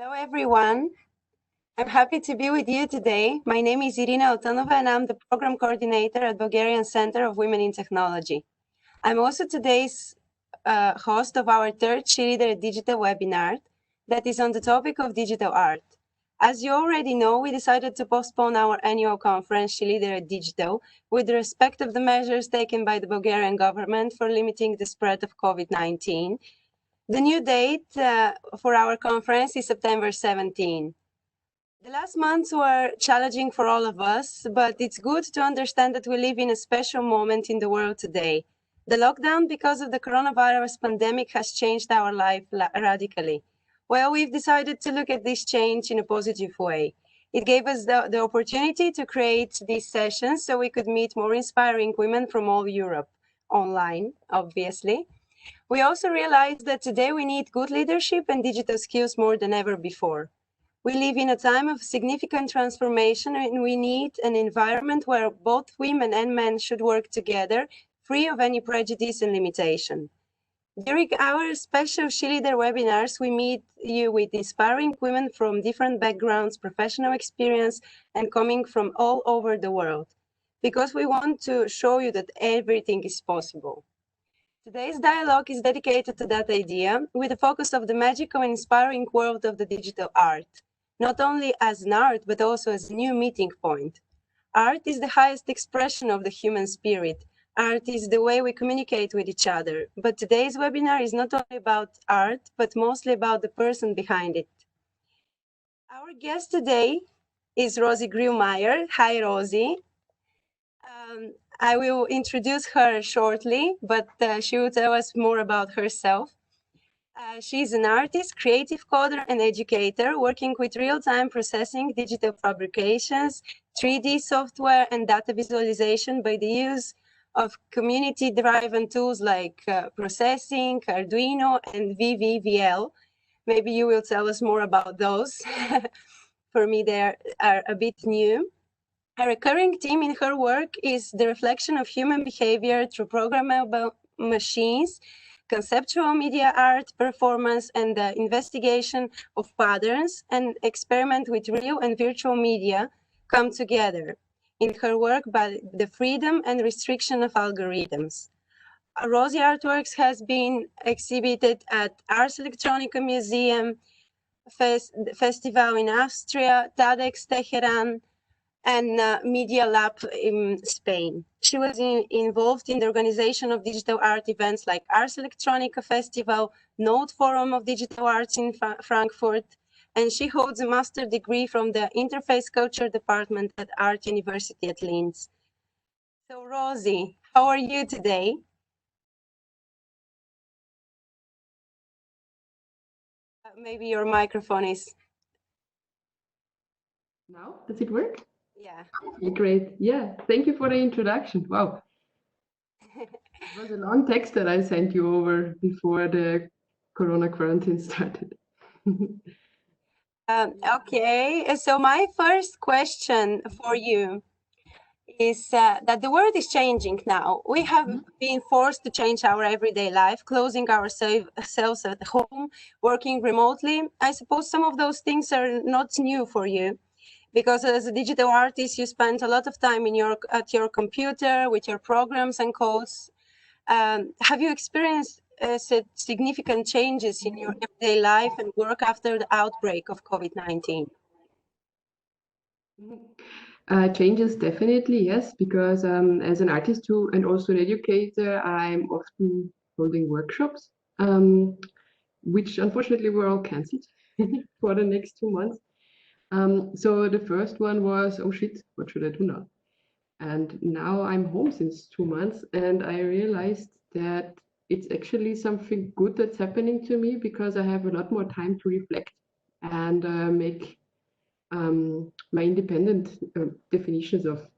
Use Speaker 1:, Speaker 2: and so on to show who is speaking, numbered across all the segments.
Speaker 1: Hello, everyone. I'm happy to be with you today. My name is Irina Otanova, and I'm the program coordinator at Bulgarian Center of Women in Technology. I'm also today's host of our third SHEleader digital webinar that is on the topic of digital art. As you already know, we decided to postpone our annual conference, SHEleader Digital, with respect of the measures taken by the Bulgarian government for limiting the spread of COVID-19. The new date for our conference is September 17. The last months were challenging for all of us, but it's good to understand that we live in a special moment in the world today. The lockdown because of the coronavirus pandemic has changed our life radically. Well, we've decided to look at this change in a positive way. It gave us the opportunity to create these sessions so we could meet more inspiring women from all Europe, online, obviously. We also realized that today we need good leadership and digital skills more than ever before. We live in a time of significant transformation, and we need an environment where both women and men should work together, free of any prejudice and limitation. During our special SHEleader webinars, we meet you with inspiring women from different backgrounds, professional experience, and coming from all over the world, because we want to show you that everything is possible. Today's dialogue is dedicated to that idea, with the focus of the magical and inspiring world of the digital art, not only as an art, but also as a new meeting point. Art is the highest expression of the human spirit. Art is the way we communicate with each other. But today's webinar is not only about art, but mostly about the person behind it. Our guest today is Rosi Grillmair. Hi, Rosi. I will introduce her shortly, but she will tell us more about herself. She's an artist, creative coder, and educator working with real-time processing, digital fabrications, 3D software, and data visualization by the use of community-driven tools like processing, Arduino, and vvvv. Maybe you will tell us more about those. For me, they are a bit new. A recurring theme in her work is the reflection of human behavior through programmable machines, conceptual media art, performance, and the investigation of patterns and experiment with real and virtual media come together in her work by the freedom and restriction of algorithms. Rosi artworks has been exhibited at Ars Electronica Museum, Festival in Austria, TEDx Tehran, and Media Lab in Spain. She was involved in the organization of digital art events like Ars Electronica Festival, Node Forum of Digital Arts in Frankfurt, and she holds a master's degree from the Interface Culture Department at Art University at Linz. So Rosi, how are you today? Maybe your microphone is...
Speaker 2: Now, does it work?
Speaker 1: Yeah.
Speaker 2: Great. Yeah, thank you for the introduction. Wow. It was a long text that I sent you over before the Corona quarantine started.
Speaker 1: Okay, so my first question for you is that the world is changing now. We have been forced to change our everyday life, closing ourselves at home, working remotely. I suppose some of those things are not new for you, because as a digital artist, you spend a lot of time at your computer with your programs and codes. Have you experienced significant changes in your everyday life and work after the outbreak of COVID-19?
Speaker 2: Changes definitely, yes, because as an artist too, and also an educator, I'm often holding workshops, which unfortunately were all cancelled for the next 2 months. So the first one was, oh shit, what should I do now? And now I'm home since 2 months, and I realized that it's actually something good that's happening to me, because I have a lot more time to reflect and make my independent definitions of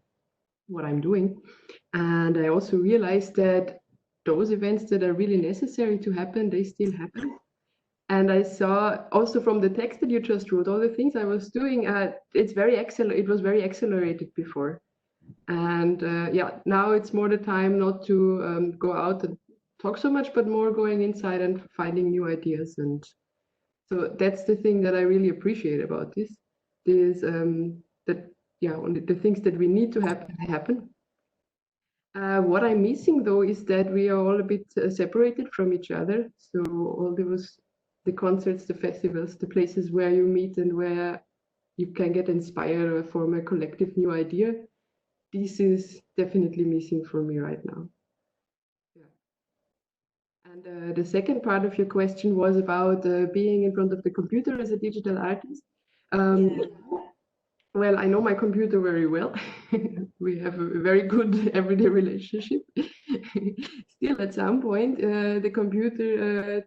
Speaker 2: what I'm doing. And I also realized that those events that are really necessary to happen, they still happen. And I saw also from the text that you just wrote, all the things I was doing, it was very accelerated before. And yeah, now it's more the time not to go out and talk so much, but more going inside and finding new ideas. And So that's the thing that I really appreciate about this, is that, yeah, only the things that we need to happen. What I'm missing though is that we are all a bit separated from each other. So all the concerts, the festivals, the places where you meet and where you can get inspired or form a collective new idea. This is definitely missing for me right now. Yeah. And the second part of your question was about being in front of the computer as a digital artist.
Speaker 1: Yeah.
Speaker 2: Well, I know my computer very well. We have a very good everyday relationship. Still, at some point, the computer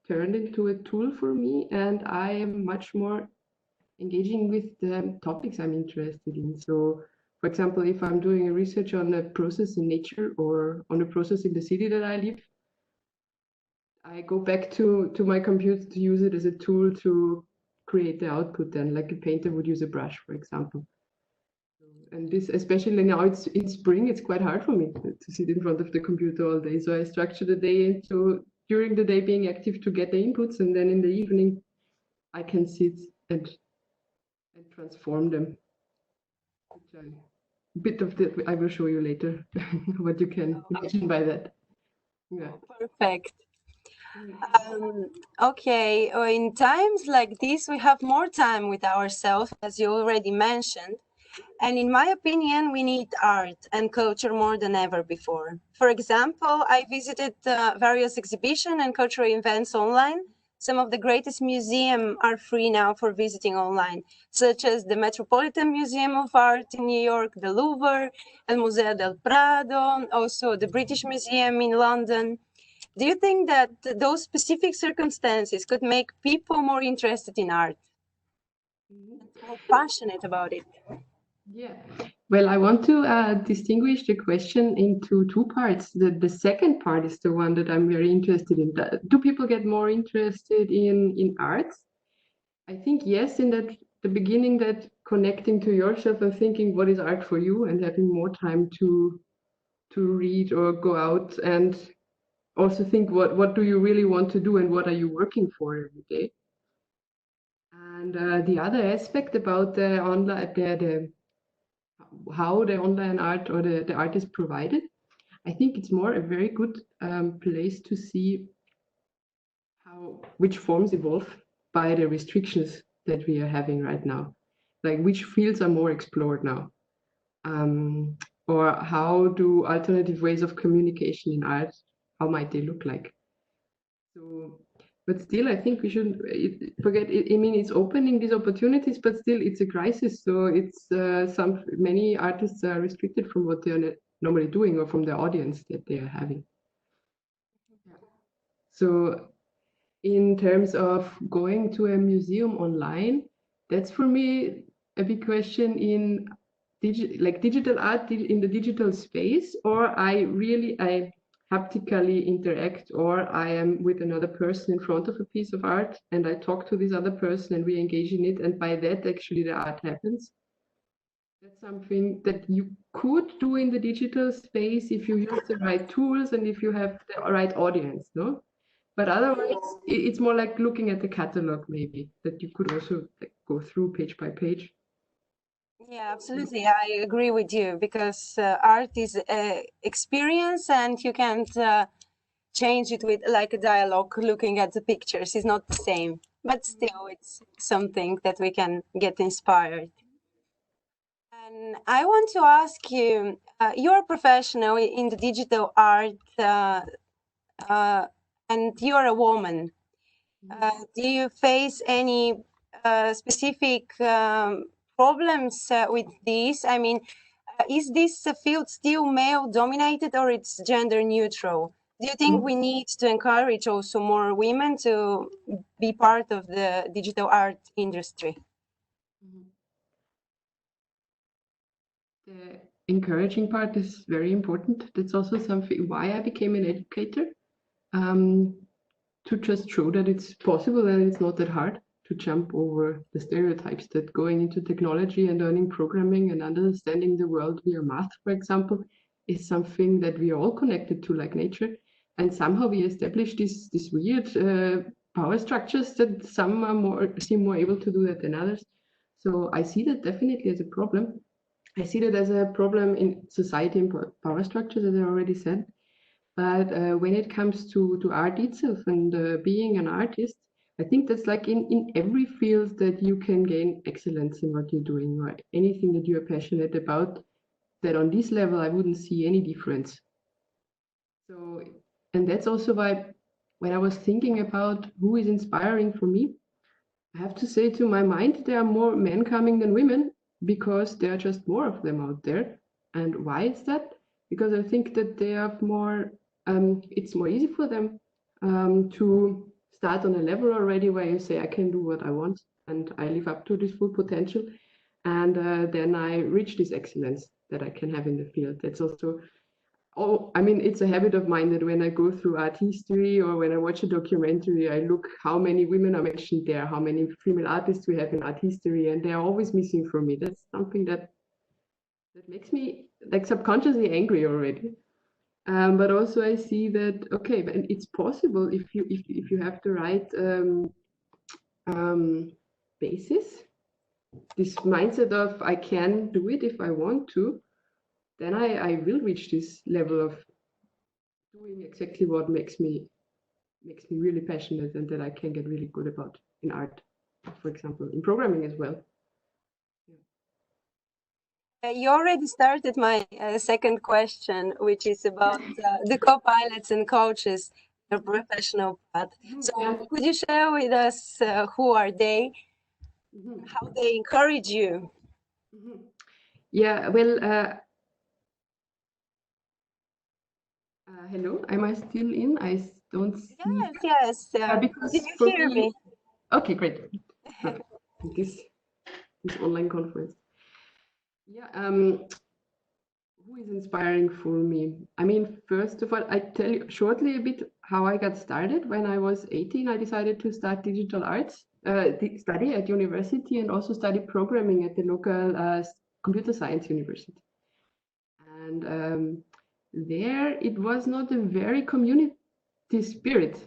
Speaker 2: turned into a tool for me, and I am much more engaging with the topics I'm interested in. So, for example, if I'm doing a research on a process in nature or on a process in the city that I live, I go back to my computer to use it as a tool to create the output then, like a painter would use a brush, for example. And this, especially now it's in spring, it's quite hard for me to sit in front of the computer all day. So I structure the day into during the day being active to get the inputs, and then in the evening I can sit and transform them. A bit of that I will show you later what you can imagine by that. Yeah.
Speaker 1: Perfect. Okay, in times like this, we have more time with ourselves, as you already mentioned. And in my opinion, we need art and culture more than ever before. For example, I visited various exhibitions and cultural events online. Some of the greatest museums are free now for visiting online, such as the Metropolitan Museum of Art in New York, the Louvre, and Museo del Prado, also the British Museum in London. Do you think that those specific circumstances could make people more interested in art, more passionate about it?
Speaker 2: Yeah. Well, I want to distinguish the question into two parts. The second part is the one that I'm very interested in. Do people get more interested in arts? I think yes, in that the beginning, that connecting to yourself and thinking what is art for you, and having more time to read or go out and also think what do you really want to do and what are you working for every day. And the other aspect about the online, how the online art or the art is provided, I think it's more a very good place to see which forms evolve by the restrictions that we are having right now, like which fields are more explored now, or how do alternative ways of communication in art, how might they look like? So, but still, I think we shouldn't forget. I mean, it's opening these opportunities, but still, it's a crisis. So it's many artists are restricted from what they are normally doing or from the audience that they are having. So, in terms of going to a museum online, that's for me a big question in digital art in the digital space, or I haptically interact, or I am with another person in front of a piece of art and I talk to this other person and we engage in it, and by that actually the art happens. That's something that you could do in the digital space if you use the right tools and if you have the right audience, no? But otherwise, it's more like looking at the catalog, maybe, that you could also go through page by page.
Speaker 1: Yeah, absolutely. I agree with you, because art is an experience and you can't change it with like a dialogue. Looking at the pictures is not the same, but still it's something that we can get inspired. And I want to ask you, you're a professional in the digital art and you're a woman. Do you face any specific problems with this? I mean, is this field still male dominated or it's gender neutral? Do you think we need to encourage also more women to be part of the digital art industry?
Speaker 2: The encouraging part is very important. That's also something why I became an educator, to just show that it's possible and it's not that hard to jump over the stereotypes that going into technology and learning programming and understanding the world via math, for example, is something that we are all connected to like nature. And somehow we established this weird power structures that some are seem more able to do that than others. So I see that definitely as a problem. I see that as a problem in society and power structures, as I already said. But when it comes to art itself and being an artist, I think that's like in every field that you can gain excellence in what you're doing or anything that you're passionate about, that on this level, I wouldn't see any difference. So, and that's also why when I was thinking about who is inspiring for me, I have to say to my mind, there are more men coming than women because there are just more of them out there. And why is that? Because I think that they have more, it's more easy for them to start on a level already where you say, I can do what I want and I live up to this full potential. And then I reach this excellence that I can have in the field. That's also, I mean, it's a habit of mine that when I go through art history or when I watch a documentary, I look how many women are mentioned there, how many female artists we have in art history, and they're always missing from me. That's something that makes me like subconsciously angry already. But also I see that, okay, but it's possible if you have the right basis, this mindset of I can do it if I want to, then I will reach this level of doing exactly what makes me really passionate and that I can get really good about in art, for example, in programming as well.
Speaker 1: You already started my second question, which is about the co-pilots and coaches, your professional path. So could you share with us who are they, how they encourage you?
Speaker 2: Yeah, well, hello, am I still in? I don't see.
Speaker 1: Yes,
Speaker 2: because
Speaker 1: did you hear me?
Speaker 2: Okay, great. This online conference. Yeah, who is inspiring for me? I mean, first of all, I tell you shortly a bit how I got started. When I was 18, I decided to start digital arts, study at university and also study programming at the local computer science university. And there it was not a very community spirit.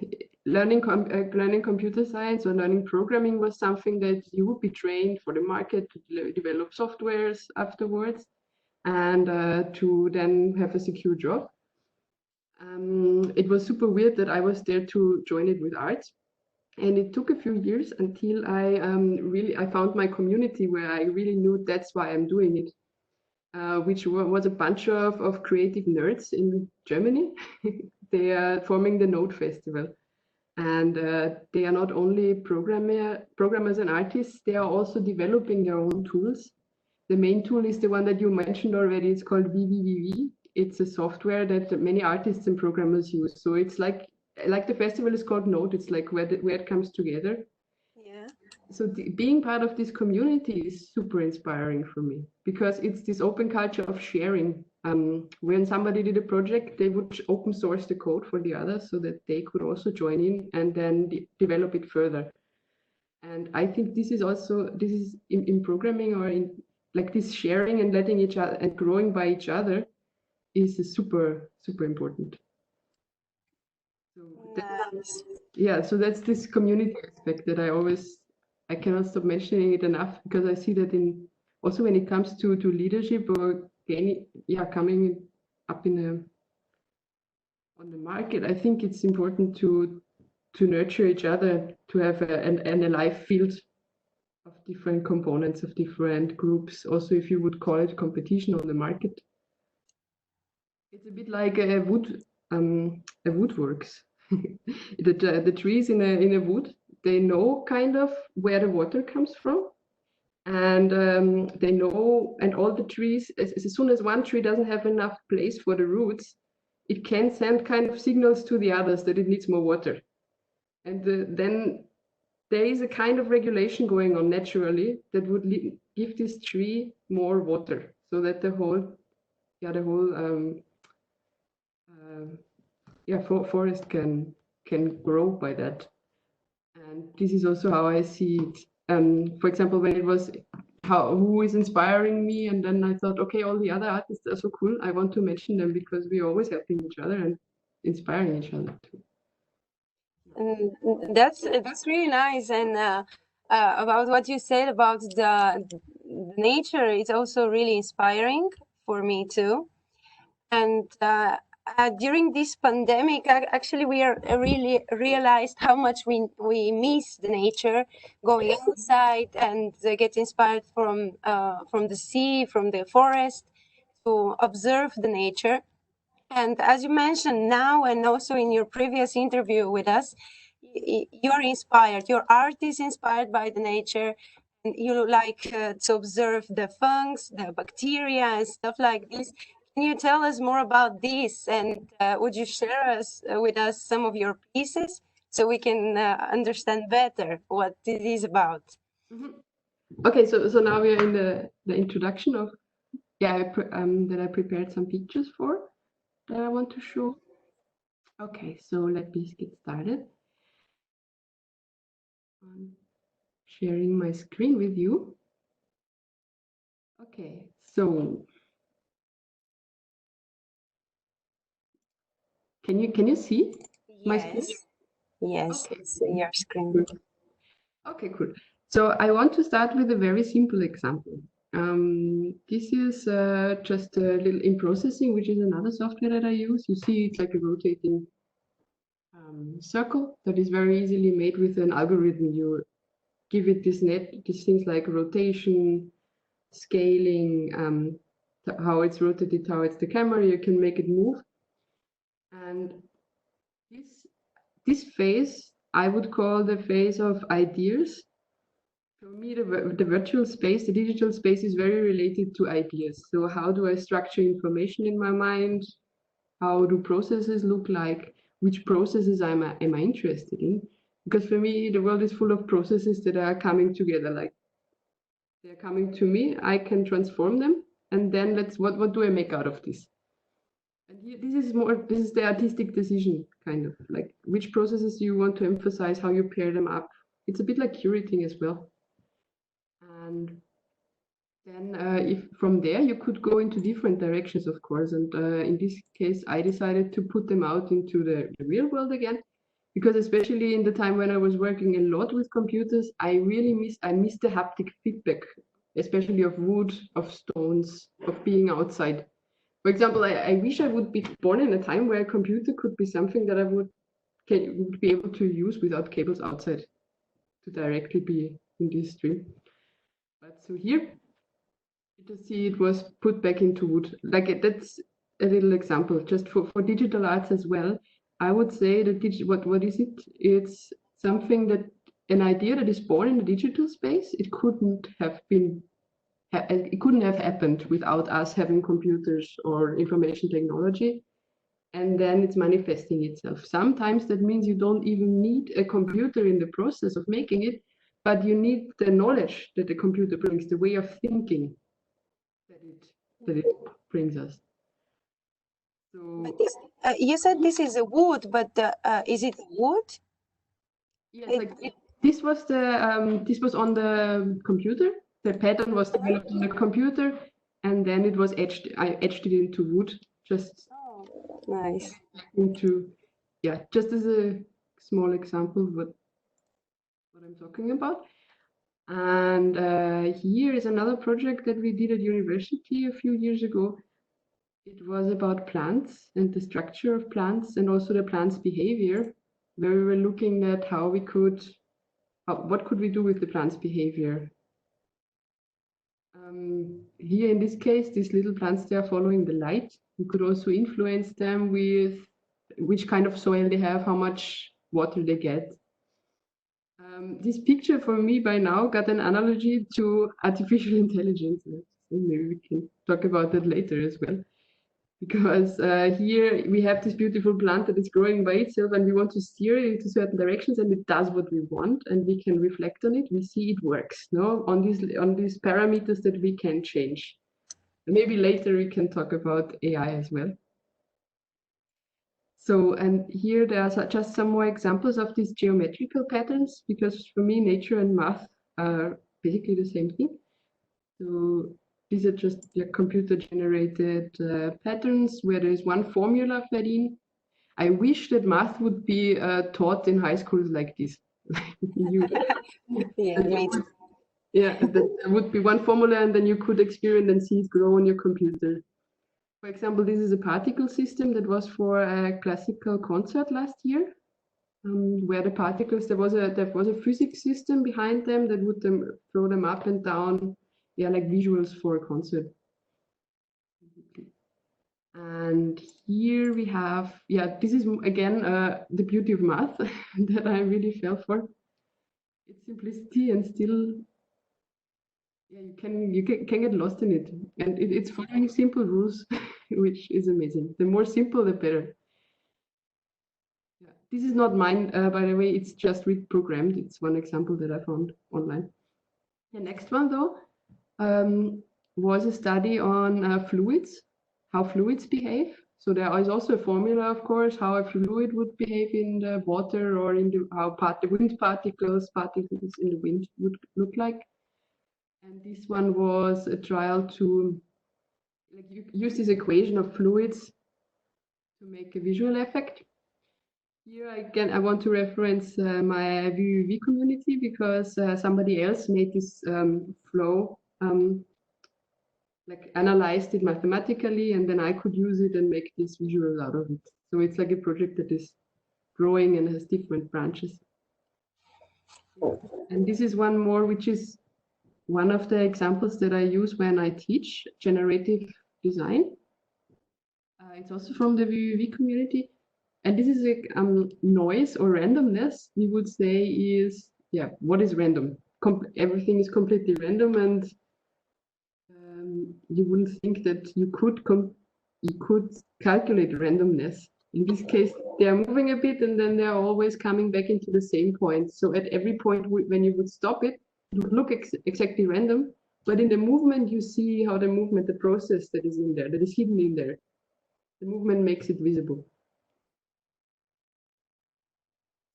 Speaker 2: Learning computer science or learning programming was something that you would be trained for the market to develop softwares afterwards and to then have a secure job. It was super weird that I was there to join it with art. And it took a few years until I found my community where I really knew that's why I'm doing it. Which was a bunch of creative nerds in Germany. They are forming the Node Festival. And they are not only programmers and artists, they are also developing their own tools. The main tool is the one that you mentioned already. It's called vvvv. It's a software that many artists and programmers use. So it's like the festival is called Node. It's like where it comes together.
Speaker 1: Yeah.
Speaker 2: So being part of this community is super inspiring for me because it's this open culture of sharing. When somebody did a project, they would open source the code for the others so that they could also join in and then develop it further. And I think this is in programming or in like this sharing and letting each other and growing by each other is super, super important. So
Speaker 1: Nice.
Speaker 2: yeah, so that's this community aspect that I cannot stop mentioning it enough because I see that also when it comes to leadership or coming up on the market, I think it's important to nurture each other, to have an alive field of different components of different groups. Also, if you would call it competition on the market, it's a bit like a woodworks. The trees in a wood, they know kind of where the water comes from, and they know, and all the trees, as soon as one tree doesn't have enough place for the roots, it can send kind of signals to the others that it needs more water, and then there is a kind of regulation going on naturally that would give this tree more water, so that the whole forest can grow by that. And this is also how I see it. For example, when it was who is inspiring me, and then I thought, okay, all the other artists are so cool. I want to mention them because we're always helping each other and inspiring each other too.
Speaker 1: That's really nice. And about what you said about the nature, it's also really inspiring for me too. And during this pandemic, actually, we are really realized how much we miss the nature, going outside and get inspired from the sea, from the forest, to observe the nature. And as you mentioned now, and also in your previous interview with us, you're inspired. Your art is inspired by the nature. And you like to observe the fungus, the bacteria, and stuff like this. Can you tell us more about this? And would you share with us some of your pieces so we can understand better what it is about?
Speaker 2: Okay, so now we are in the introduction of that I prepared some pictures for that I want to show. Okay, so let me get started. I'm sharing my screen with you. Okay, so can you see my screen?
Speaker 1: Yes,
Speaker 2: Okay.
Speaker 1: it's your screen.
Speaker 2: Good. Okay, cool. So I want to start with a very simple example. This is just a little in processing, which is another software that I use. You see, it's like a rotating circle that is very easily made with an algorithm. You give it these things like rotation, scaling, how it's rotated towards the camera. You can make it move, and this phase I would call the phase of ideas. For me, the virtual space, the digital space, is very related to ideas. So how do I structure information in my mind? How do processes look like? Which processes am I interested in? Because for me, the world is full of processes that are coming together. Like they're coming to me, I can transform them, and then what do I make out of this? And here, this is the artistic decision, kind of like which processes you want to emphasize, how you pair them up. It's a bit like curating as well. And then if from there you could go into different directions, of course. And in this case, I decided to put them out into the real world again, because especially in the time when I was working a lot with computers, I missed the haptic feedback, especially of wood, of stones, of being outside. For example, I wish I would be born in a time where a computer could be something that I would be able to use without cables outside to directly be in this stream. But so here, to see it was put back into wood. Like that's a little example, just for digital arts as well. I would say that what is it? It's something that an idea that is born in the digital space. It couldn't have happened without us having computers or information technology. And then it's manifesting itself. Sometimes that means you don't even need a computer in the process of making it, but you need the knowledge that the computer brings, the way of thinking that it brings us. So
Speaker 1: This, you said this is a wood, but is it wood?
Speaker 2: yes, this was on the computer. The pattern was developed on the computer, and then it was etched. I etched it into wood, just
Speaker 1: nice.
Speaker 2: Just as a small example of what I'm talking about. And here is another project that we did at university a few years ago. It was about plants and the structure of plants and also the plants' behavior, where we were looking at what could we do with the plants' behavior. Here in this case, these little plants, they are following the light. You could also influence them with which kind of soil they have, how much water they get. This picture for me by now got an analogy to artificial intelligence. Maybe we can talk about that later as well. Because here we have this beautiful plant that is growing by itself and we want to steer it into certain directions and it does what we want and we can reflect on it. We see it works, no? On these parameters that we can change. Maybe later we can talk about AI as well. So, and here there are just some more examples of these geometrical patterns, because for me, nature and math are basically the same thing. So these are just computer-generated patterns where there is one formula fed in. I wish that math would be taught in high schools like this.
Speaker 1: Yeah, me too.
Speaker 2: Yeah, that would be one formula, and then you could experiment and see it grow on your computer. For example, this is a particle system that was for a classical concert last year, where the particles, there was a physics system behind them that would throw them up and down, yeah, like visuals for a concert. And here we have, yeah, this is again the beauty of math that I really fell for. It's simplicity and still, yeah, you can get lost in it, and it's following simple rules, which is amazing. The more simple, the better. Yeah. This is not mine, by the way. It's just reprogrammed. It's one example that I found online. The next one, though, was a study on fluids, how fluids behave. So there is also a formula, of course, how a fluid would behave in the water, or in how the wind particles in the wind would look like. And this one was a trial to use this equation of fluids to make a visual effect. Here again, I want to reference my vvvv community, because somebody else made this flow, like analyzed it mathematically, and then I could use it and make this visual out of it. So it's like a project that is growing and has different branches. And this is one more, which is one of the examples that I use when I teach generative design. It's also from the vvvv community. And this is a noise or randomness, we would say, is, yeah, what is random? Everything is completely random, and you wouldn't think that you could calculate randomness. In this case, they are moving a bit, and then they are always coming back into the same point. So at every point when you would stop it, it would look exactly random, but in the movement, you see how the movement, the process that is in there, that is hidden in there, the movement makes it visible.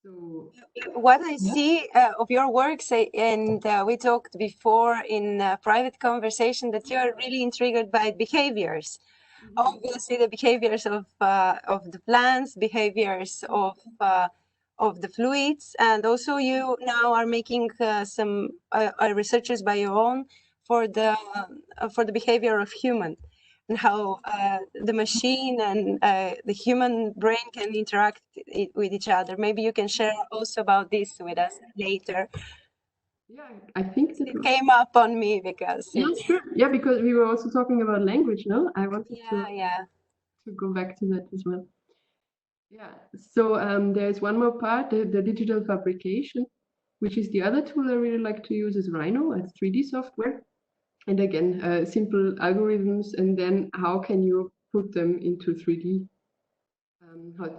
Speaker 2: So,
Speaker 1: what I see of your works, and we talked before in a private conversation, that you are really intrigued by behaviors. Obviously, the behaviors of the plants, behaviors of the fluids, and also you now are making some researches by your own for the behavior of human, and how the machine and the human brain can interact with each other. Maybe you can share also about this with us later.
Speaker 2: Yeah, I think that
Speaker 1: it came up on me because
Speaker 2: sure. Yeah, because we were also talking about language, no? I wanted to go back to that as well. Yeah, so there's one more part, the digital fabrication, which is the other tool I really like to use, is Rhino. It's 3D software. And again, simple algorithms, and then how can you put them into 3D?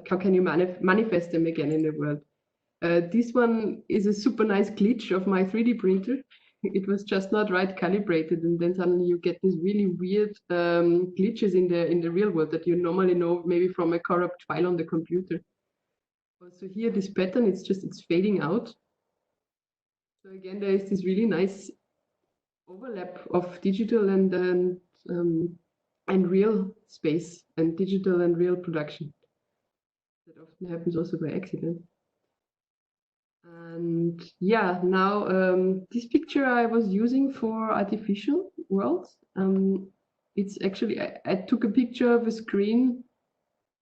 Speaker 2: How can you manifest them again in the world? This one is a super nice glitch of my 3D printer. It was just not right calibrated, and then suddenly you get these really weird glitches in the real world that you normally know maybe from a corrupt file on the computer. So here, this pattern, it's fading out. So again, there is this really nice overlap of digital and real space, and digital and real production. That often happens also by accident. And yeah, now this picture I was using for artificial worlds. It's actually, I took a picture of a screen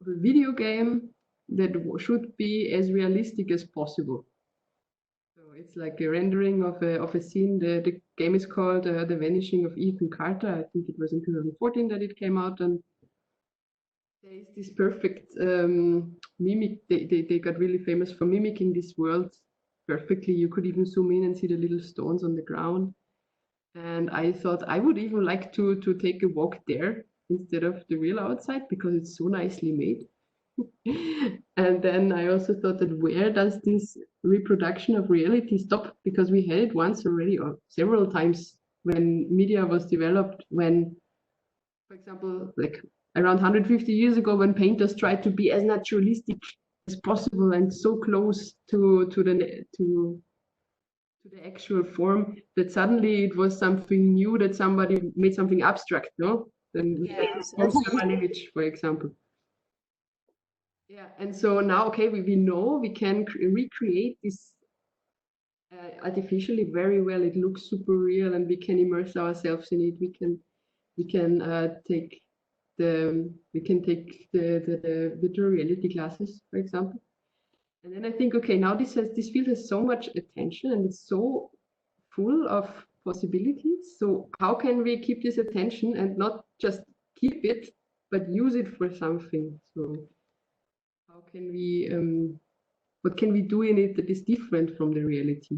Speaker 2: of a video game that should be as realistic as possible. So it's like a rendering of a scene. The game is called The Vanishing of Ethan Carter. I think it was in 2014 that it came out, and there is this perfect mimic. They got really famous for mimicking this world perfectly. You could even zoom in and see the little stones on the ground. And I thought I would even like to take a walk there instead of the real outside, because it's so nicely made. And then I also thought that where does this reproduction of reality stop? Because we had it once already, or several times, when media was developed, when, for example, like around 150 years ago, when painters tried to be as naturalistic as possible and so close to the actual form, that suddenly it was something new, that somebody made something abstract, no? Then
Speaker 1: yes.
Speaker 2: an image, for example. Yeah, and so now, okay, we know we can recreate this artificially very well. It looks super real, and we can immerse ourselves in it. We can take the virtual reality classes, for example. And then I think, okay, now this field has so much attention and it's so full of possibilities. So how can we keep this attention and not just keep it, but use it for something? So how can we, what can we do in it that is different from the reality?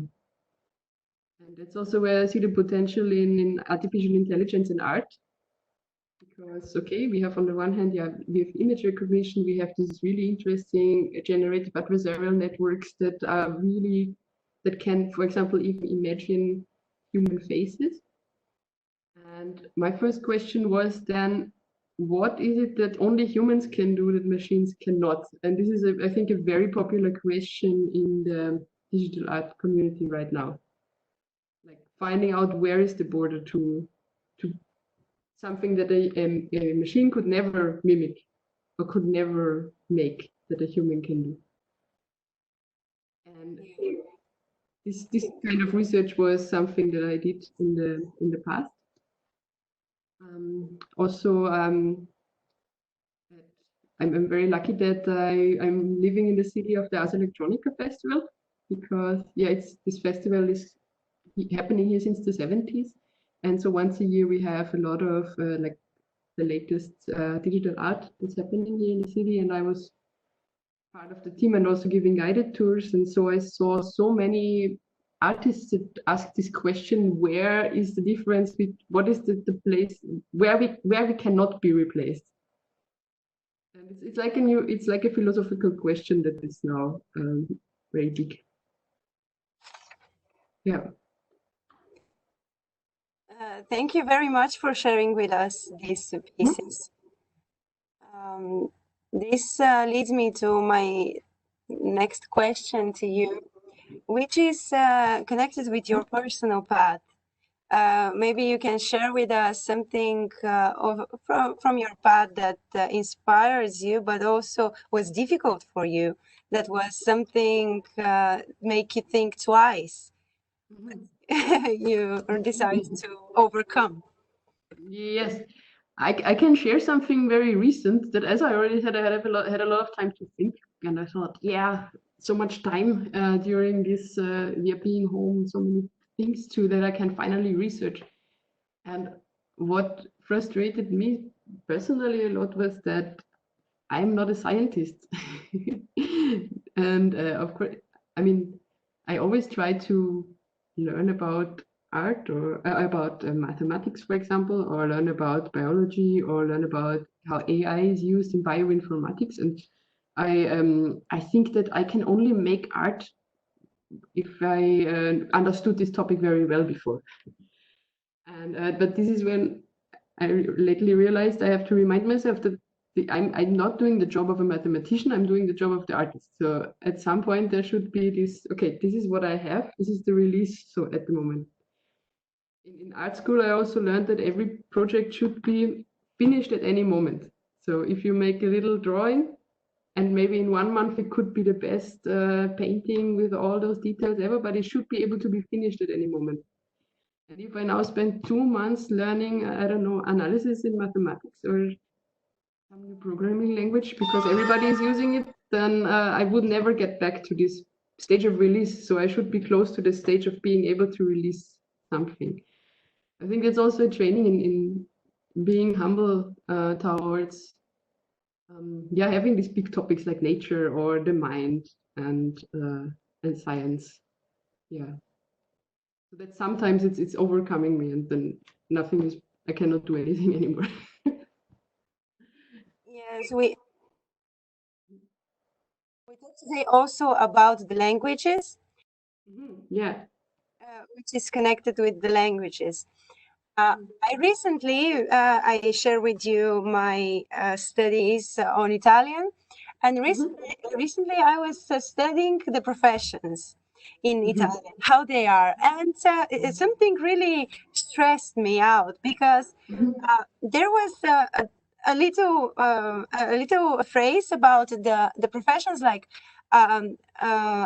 Speaker 2: And that's also where I see the potential in artificial intelligence and art. Because, okay, we have on the one hand, yeah, we have image recognition, we have these really interesting generative adversarial networks that are really, that can, for example, even imagine human faces. And my first question was then, what is it that only humans can do that machines cannot? And this is, I think, a very popular question in the digital art community right now. Like finding out where is the border to something that a machine could never mimic or could never make that a human can do. And this kind of research was something that I did in the past. Also, I'm very lucky that I'm living in the city of the Ars Electronica Festival, because yeah, this festival is happening here since the 70s, and so once a year we have a lot of like the latest digital art that's happening here in the city, and I was part of the team and also giving guided tours, and so I saw so many artists that ask this question: where is the difference? What is the place where we cannot be replaced? And it's like a philosophical question that is now very big. Yeah.
Speaker 1: Thank you very much for sharing with us these pieces. This leads me to my next question to you, which is connected with your personal path. Maybe you can share with us something from your path that inspires you, but also was difficult for you, that was something make you think twice. You decided to overcome.
Speaker 2: Yes, I can share something very recent that, as I already said, I had a lot of time to think, and I thought, yeah, so much time during this being home, so many things too that I can finally research. And what frustrated me personally a lot was that I'm not a scientist. And of course, I mean, I always try to learn about art or about mathematics, for example, or learn about biology, or learn about how AI is used in bioinformatics. And I think that I can only make art if I understood this topic very well before. And but this is when I lately realized I have to remind myself that I'm not doing the job of a mathematician, I'm doing the job of the artist. So at some point there should be this, okay, this is what I have, this is the release, so at the moment. In art school, I also learned that every project should be finished at any moment. So if you make a little drawing, and maybe in 1 month it could be the best painting with all those details ever, but it should be able to be finished at any moment. And if I now spend 2 months learning, I don't know, analysis in mathematics or some new programming language because everybody is using it, then I would never get back to this stage of release. So I should be close to the stage of being able to release something. I think it's also a training in being humble towards yeah, having these big topics like nature or the mind and science. Yeah. So that sometimes it's overcoming me, and then nothing is, I cannot do anything anymore.
Speaker 1: Yes, we talked today also about the languages,
Speaker 2: Yeah.
Speaker 1: which is connected with the languages. I recently, I share with you my studies on Italian, and recently I was studying the professions in Italian, how they are, and something really stressed me out because there was a little phrase about the professions like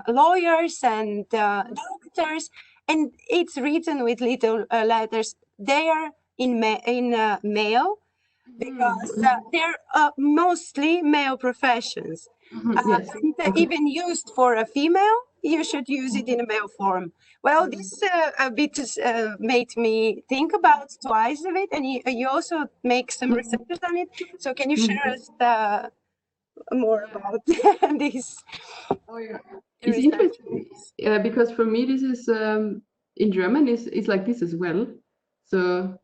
Speaker 1: lawyers and doctors, and it's written with little letters. They are in male because they're mostly male professions.
Speaker 2: Yes.
Speaker 1: And even used for a female, you should use it in a male form. Well, this a bit made me think about twice of it, and you also make some research on it. So can you share us more about this?
Speaker 2: Oh, yeah. It's interesting because for me this is in German is like this as well. So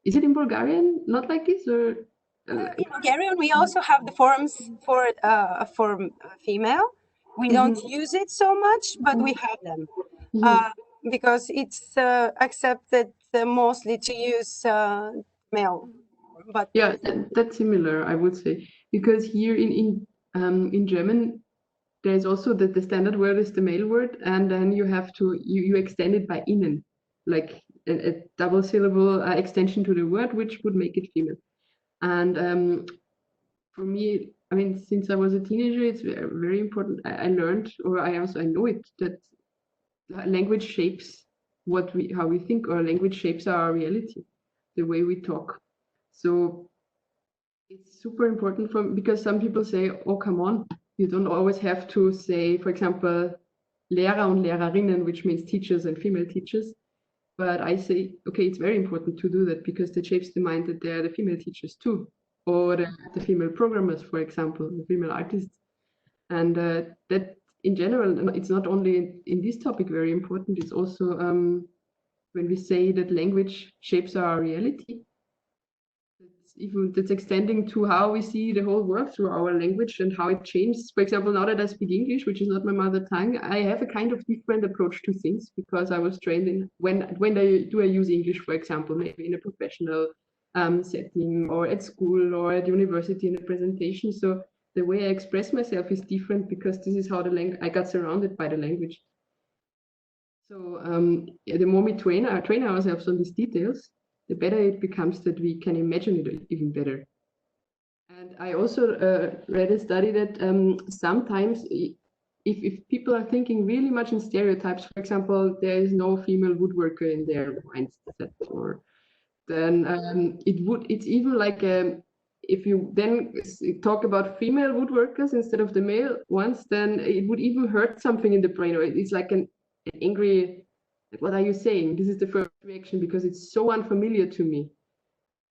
Speaker 2: is it in Bulgarian not like this, or
Speaker 1: In Bulgarian, we also have the forms for female. We don't use it so much, but we have them because it's accepted mostly to use male. But
Speaker 2: yeah, that's similar, I would say, because here in German there's also the standard word is the male word, and then you have to you extend it by innen, like a double syllable extension to the word, which would make it female. And for me, I mean, since I was a teenager, it's very important. I learned, or I know it, that language shapes how we think, or language shapes our reality, the way we talk. So it's super important because some people say, oh, come on, you don't always have to say, for example, Lehrer und Lehrerinnen, which means teachers and female teachers. But I say, okay, it's very important to do that because that shapes the mind that they're the female teachers too, or the female programmers, for example, the female artists. And that in general, it's not only in this topic very important, it's also when we say that language shapes our reality. That's extending to how we see the whole world through our language and how it changes. For example, now that I speak English, which is not my mother tongue, I have a kind of different approach to things because I was trained in when I use English, for example, maybe in a professional setting or at school or at university in a presentation. So the way I express myself is different because this is how I got surrounded by the language. So the more we train ourselves on these details, the better it becomes that we can imagine it even better. And I also read a study that sometimes if people are thinking really much in stereotypes, for example, there is no female woodworker in their mindset, or then it's even like if you then talk about female woodworkers instead of the male ones, then it would even hurt something in the brain, or it's like an angry, like, what are you saying? This is the first reaction because it's so unfamiliar to me.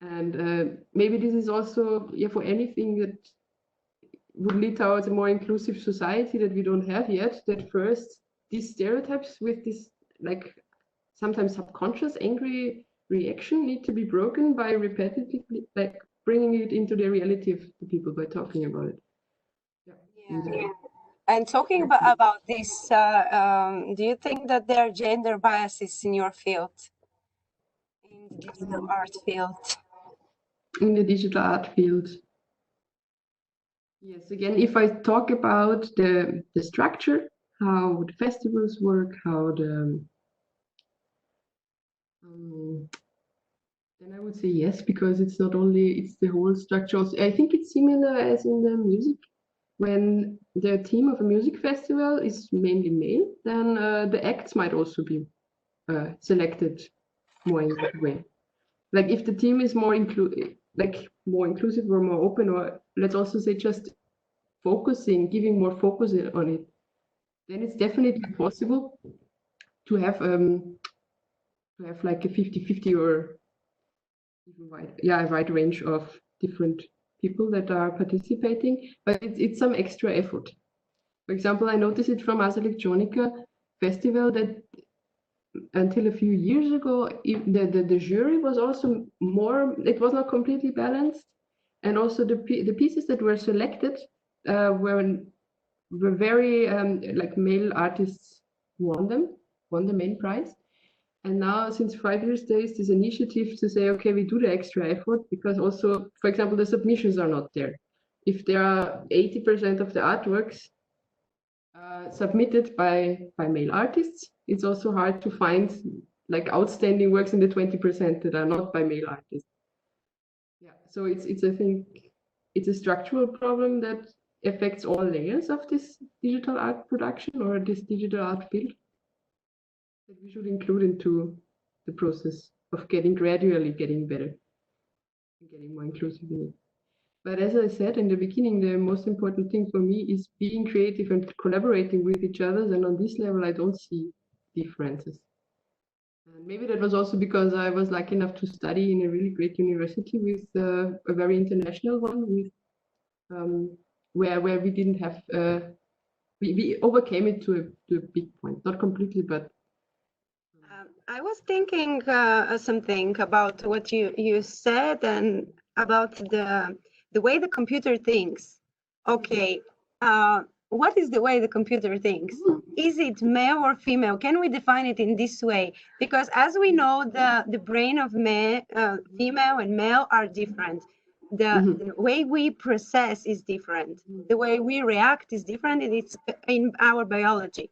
Speaker 2: And maybe this is also for anything that would lead towards a more inclusive society that we don't have yet, that first these stereotypes with this like sometimes subconscious angry reaction need to be broken by repetitively like bringing it into the reality of the people by talking about it.
Speaker 1: Yeah. And talking about this, do you think that there are gender biases in your field, in the digital art field?
Speaker 2: In the digital art field, yes. Again, if I talk about the structure, how the festivals work, how the then I would say yes, because it's not only it's the whole structure. Also, I think it's similar as in the music. When the team of a music festival is mainly male, then the acts might also be selected more in that way. Like if the team is more inclusive or more open, or let's also say just giving more focus on it, then it's definitely possible to have like a 50-50 or even a wide range of different people that are participating, but it's some extra effort. For example, I noticed it from Ars Electronica Festival that until a few years ago, the jury was also it was not completely balanced. And also the pieces that were selected were very, like male artists won the main prize. And now, since 5 years, there is this initiative to say, okay, we do the extra effort because also, for example, the submissions are not there. If there are 80% of the artworks submitted by male artists, it's also hard to find like outstanding works in the 20% that are not by male artists. Yeah, so it's I think it's a structural problem that affects all layers of this digital art production or this digital art field that we should include into the process of gradually getting better and getting more inclusive in it. But as I said in the beginning, the most important thing for me is being creative and collaborating with each other. And on this level, I don't see differences. And maybe that was also because I was lucky enough to study in a really great university with a very international one, with where we didn't have we overcame it to a big point, not completely, but.
Speaker 1: I was thinking something about what you said and about the way the computer thinks. Okay, what is the way the computer thinks? Is it male or female? Can we define it in this way? Because as we know, the brain of female and male are different. The way we process is different. The way we react is different, and it's in our biology.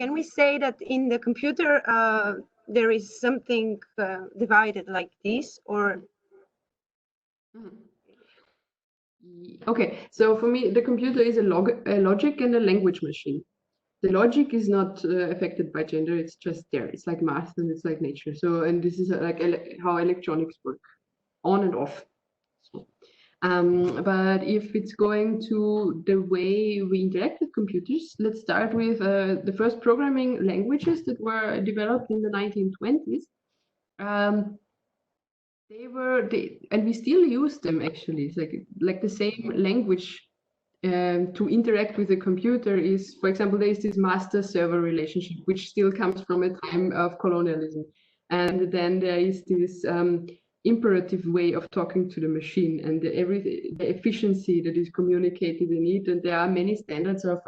Speaker 1: Can we say that in the computer there is something divided like this, or?
Speaker 2: Okay, so for me, the computer is a logic and a language machine. The logic is not affected by gender, it's just there. It's like math and it's like nature. So, and this is like how electronics work, on and off. So, but if it's going to the way we interact with computers, let's start with the first programming languages that were developed in the 1920s. And we still use them actually. It's like the same language to interact with the computer is, for example, there is this master-server relationship, which still comes from a time of colonialism. And then there is this imperative way of talking to the machine and the efficiency that is communicated in it. And there are many standards of,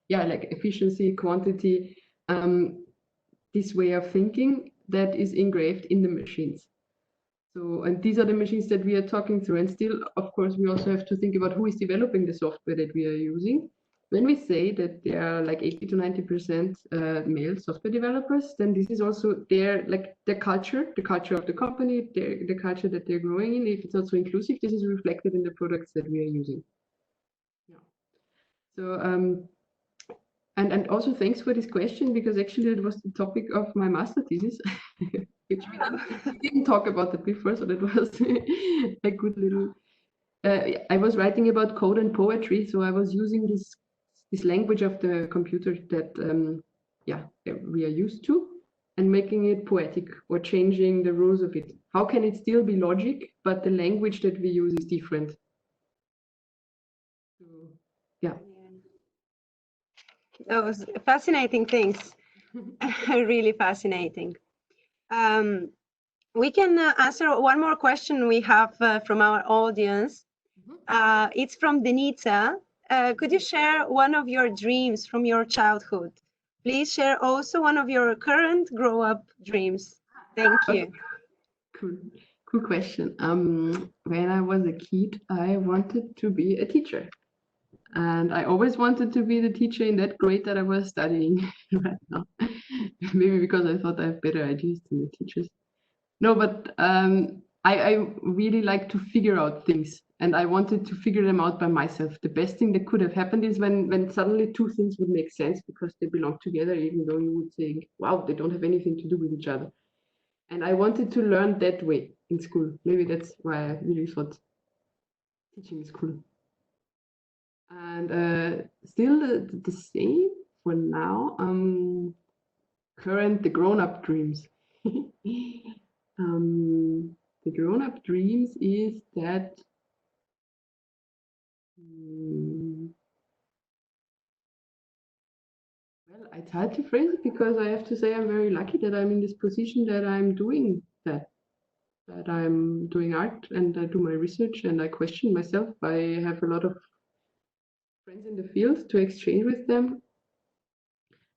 Speaker 2: like efficiency, quantity, this way of thinking that is engraved in the machines. So, and these are the machines that we are talking through. And still, of course, we also have to think about who is developing the software that we are using. When we say that there are like 80 to 90% male software developers, then this is also their culture of the company, the culture that they're growing in. If it's also inclusive, this is reflected in the products that we are using. Yeah. So, and also thanks for this question, because actually it was the topic of my master thesis. Which we didn't talk about that before, so that was a good little. I was writing about code and poetry, so I was using this language of the computer that we are used to, and making it poetic or changing the rules of it. How can it still be logic, but the language that we use is different? So, yeah.
Speaker 1: Those fascinating things, really fascinating. We can answer one more question we have from our audience. It's from Denita. Could you share one of your dreams from your childhood? Please share also one of your current grow-up dreams. Thank you.
Speaker 2: Cool question. When I was a kid, I wanted to be a teacher. And I always wanted to be the teacher in that grade that I was studying right now. Maybe because I thought I have better ideas than the teachers. No, but I really like to figure out things, and I wanted to figure them out by myself. The best thing that could have happened is when suddenly two things would make sense because they belong together, even though you would think, wow, they don't have anything to do with each other. And I wanted to learn that way in school. Maybe that's why I really thought teaching is cool. And still the same for now. The grown-up dreams. The grown-up dreams is that well, it's hard to phrase it, because I have to say I'm very lucky that I'm in this position, that I'm doing that I'm doing art, and I do my research and I question myself. I have a lot of friends in the field to exchange with them.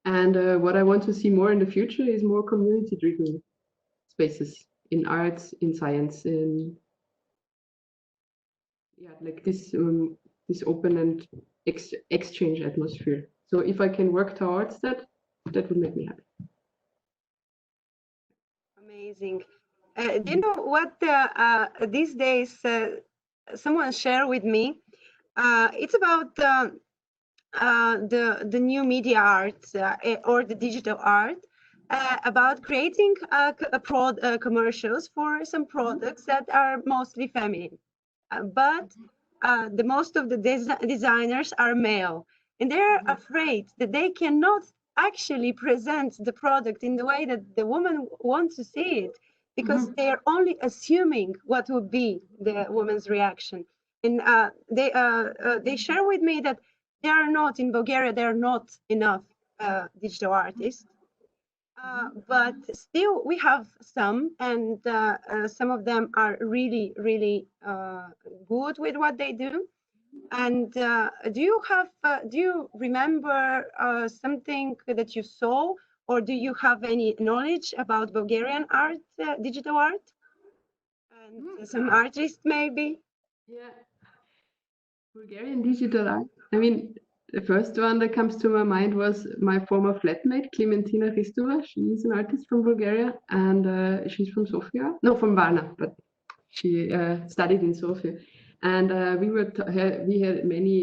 Speaker 2: And what I want to see more in the future is more community-driven spaces in arts, in science, in like this open and exchange atmosphere. So if I can work towards that, that would make me happy.
Speaker 1: Amazing. Do you know what these days someone shared with me. It's about the new media art or the digital art, about creating commercials for some products that are mostly feminine, but the most of the designers are male, and they're afraid that they cannot actually present the product in the way that the woman wants to see it, because they are only assuming what would be the woman's reaction. And they share with me that there are not, in Bulgaria, there are not enough digital artists. But still, we have some, and some of them are really, really good with what they do. And do you remember something that you saw, or do you have any knowledge about Bulgarian art, digital art, and some artists maybe?
Speaker 2: Yeah, Bulgarian digital art. I mean, the first one that comes to my mind was my former flatmate, Klementina Ristova. She is an artist from Bulgaria, and she's from Sofia. No, from Varna, but she studied in Sofia. And we had many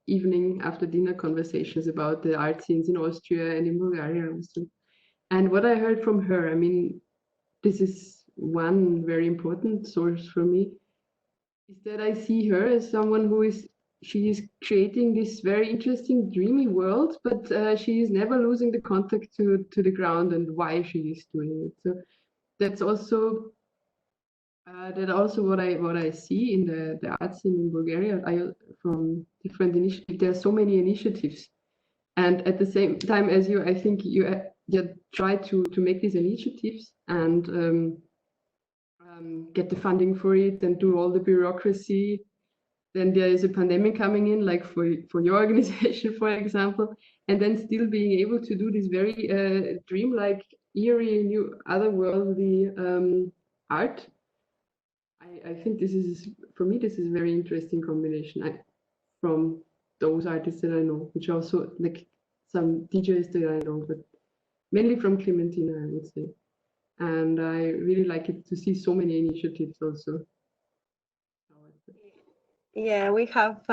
Speaker 2: evening after dinner conversations about the art scenes in Austria and in Bulgaria also. And what I heard from her, I mean, this is one very important source for me, is that I see her as someone she is creating this very interesting, dreamy world, but she is never losing the contact to the ground and why she is doing it. So that's also what I see in the art scene in Bulgaria. From different initiatives, there are so many initiatives, and at the same time as you, I think you try to make these initiatives and get the funding for it and do all the bureaucracy. Then there is a pandemic coming in, like for your organization, for example, and then still being able to do this very dreamlike, eerie, new, otherworldly art. I think this is, for me, this is a very interesting combination from those artists that I know, which are also like some DJs that I know, but mainly from Clementina, I would say. And I really like it to see so many initiatives also.
Speaker 1: Yeah, we have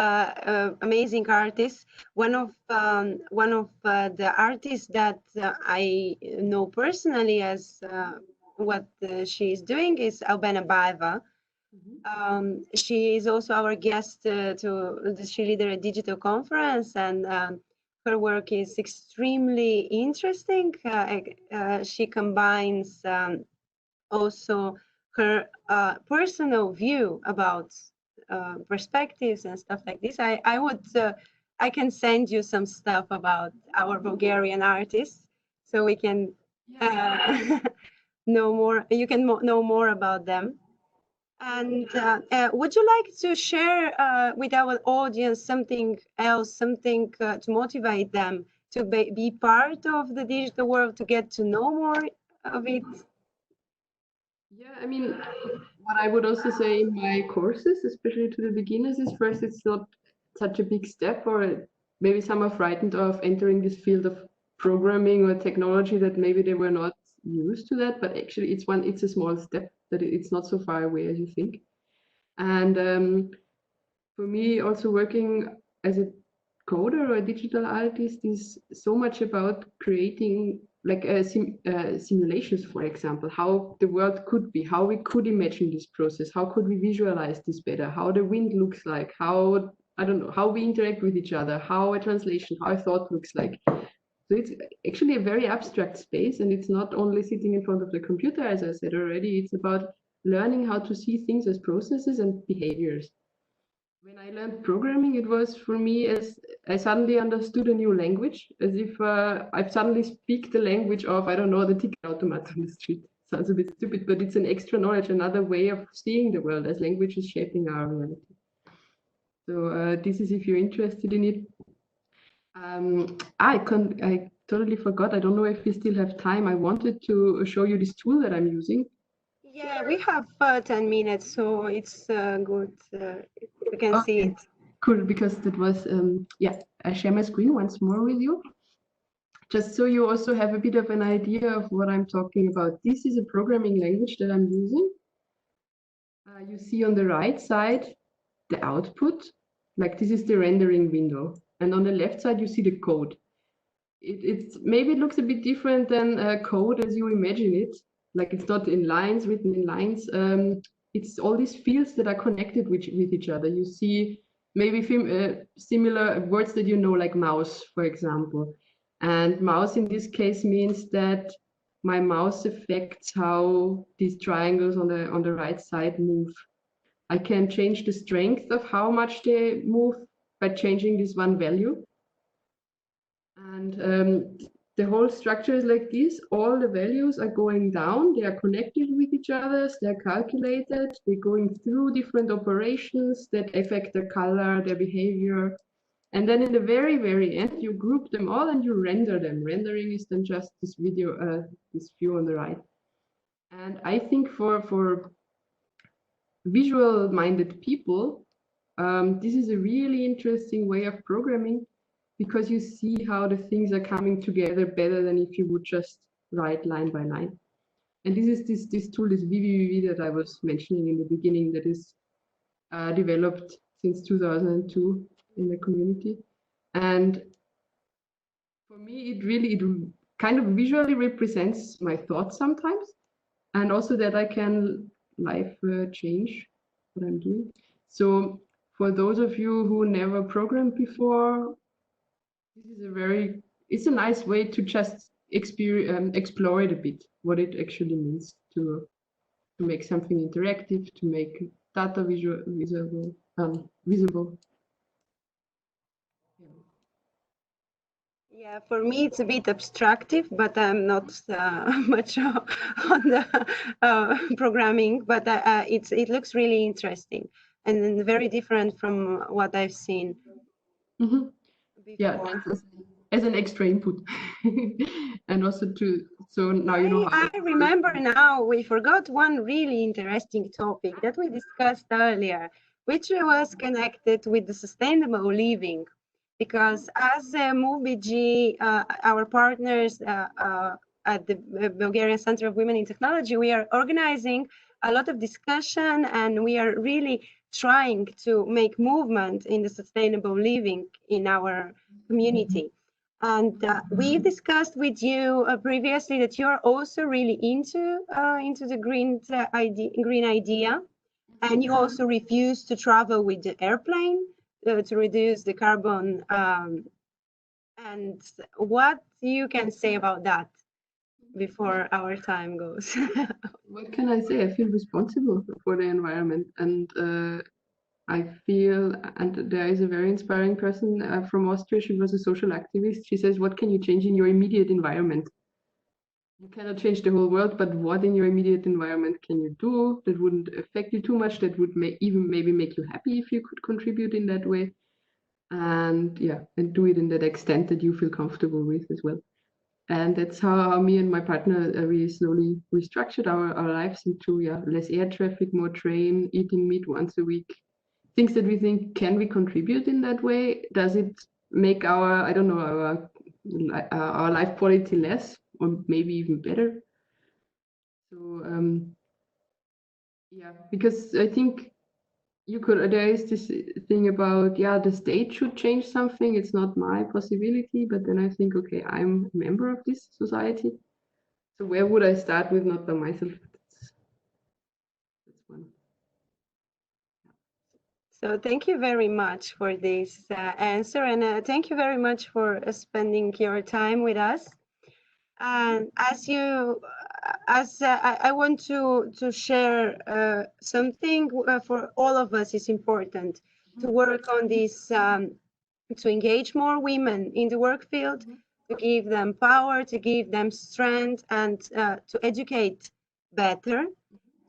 Speaker 1: amazing artists. One of the artists that I know personally as what she is doing is Albena Baeva. She is also our guest to the SHEleader Digital Conference, and her work is extremely interesting. She combines also her personal view about perspectives and stuff like this. I can send you some stuff about our Bulgarian artists, so we can know more. You can know more about them. And would you like to share with our audience something else, something to motivate them to be part of the digital world, to get to know more of it?
Speaker 2: Yeah, I mean, what I would also say in my courses, especially to the beginners, is first, it's not such a big step, or maybe some are frightened of entering this field of programming or technology, that maybe they were not used to that, but actually it's a small step, that it's not so far away as you think. And for me, also working as a coder or a digital artist is so much about creating like simulations, for example, how the world could be, how we could imagine this process, how could we visualize this better, how the wind looks like, how, I don't know, how we interact with each other, how a translation, how a thought looks like. So it's actually a very abstract space, and it's not only sitting in front of the computer, as I said already, it's about learning how to see things as processes and behaviors. When I learned programming, it was for me as I suddenly understood a new language, as if I suddenly speak the language of, I don't know, the ticket automat on the street. Sounds a bit stupid, but it's an extra knowledge, another way of seeing the world, as language is shaping our reality. So this is if you're interested in it. I totally forgot. I don't know if we still have time. I wanted to show you this tool that I'm using.
Speaker 1: Yeah, we have 10 minutes, so it's good. You can see it.
Speaker 2: Cool, because that was, I share my screen once more with you. Just so you also have a bit of an idea of what I'm talking about. This is a programming language that I'm using. You see on the right side the output. Like this is the rendering window. And on the left side, you see the code. Maybe it looks a bit different than code as you imagine it. Like it's not in lines, written in lines. It's all these fields that are connected with each other. You see maybe similar words that you know, like mouse, for example. And mouse in this case means that my mouse affects how these triangles on the right side move. I can change the strength of how much they move by changing this one value. And the whole structure is like this. All the values are going down. They are connected with each other. They're calculated. They're going through different operations that affect their color, their behavior. And then in the very, very end, you group them all and you render them. Rendering is then just this video, this view on the right. And I think for visual-minded people, this is a really interesting way of programming, because you see how the things are coming together better than if you would just write line by line. And this is this tool, this vvvv that I was mentioning in the beginning, that is developed since 2002 in the community. And for me, it kind of visually represents my thoughts sometimes, and also that I can live change what I'm doing. So for those of you who never programmed before, this is it's a nice way to just explore it a bit, what it actually means to make something interactive, to make data visible.
Speaker 1: Yeah, for me it's a bit abstractive, but I'm not much on the programming. But it looks really interesting and very different from what I've seen.
Speaker 2: Mm-hmm.
Speaker 1: Before.
Speaker 2: Yeah, as an extra input, and also so now you know.
Speaker 1: I remember now we forgot one really interesting topic that we discussed earlier, which was connected with the sustainable living. Because as MOVE.BG, our partners at the Bulgarian Center of Women in Technology, we are organizing a lot of discussion, and we are really trying to make movement in the sustainable living in our community. And we discussed with you previously that you're also really into the green idea, and you also refuse to travel with the airplane to reduce the carbon. And what you can say about that before our time goes?
Speaker 2: What can I say? I feel responsible for the environment, and I feel, and there is a very inspiring person from Austria. She was a social activist. She says, what can you change in your immediate environment? You cannot change the whole world, but what in your immediate environment can you do that wouldn't affect you too much, that would even maybe make you happy if you could contribute in that way? And yeah, and do it in that extent that you feel comfortable with as well. And that's how me and my partner, we slowly restructured our lives into less air traffic, more train, eating meat once a week. Things that we think, can we contribute in that way? Does it make our, I don't know, our life quality less, or maybe even better? So yeah, because I think there is this thing about, the state should change something. It's not my possibility, but then I think, okay, I'm a member of this society. So where would I start with? Not by myself. That's one.
Speaker 1: So thank you very much for this answer, and thank you very much for spending your time with us. And I want to share something for all of us is important to work on this, to engage more women in the work field, to give them power, to give them strength, and to educate better,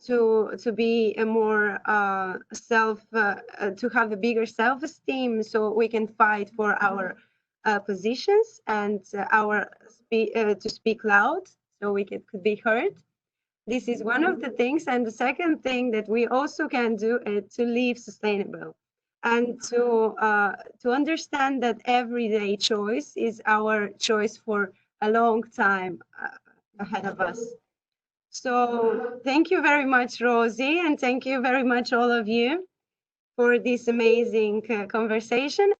Speaker 1: to be a more to have a bigger self-esteem, so we can fight for our positions and to speak loud, so we could be heard. This is one of the things. And the second thing that we also can do is to live sustainable, and to understand that everyday choice is our choice for a long time ahead of us. So thank you very much, Rosie, and thank you very much, all of you, for this amazing conversation.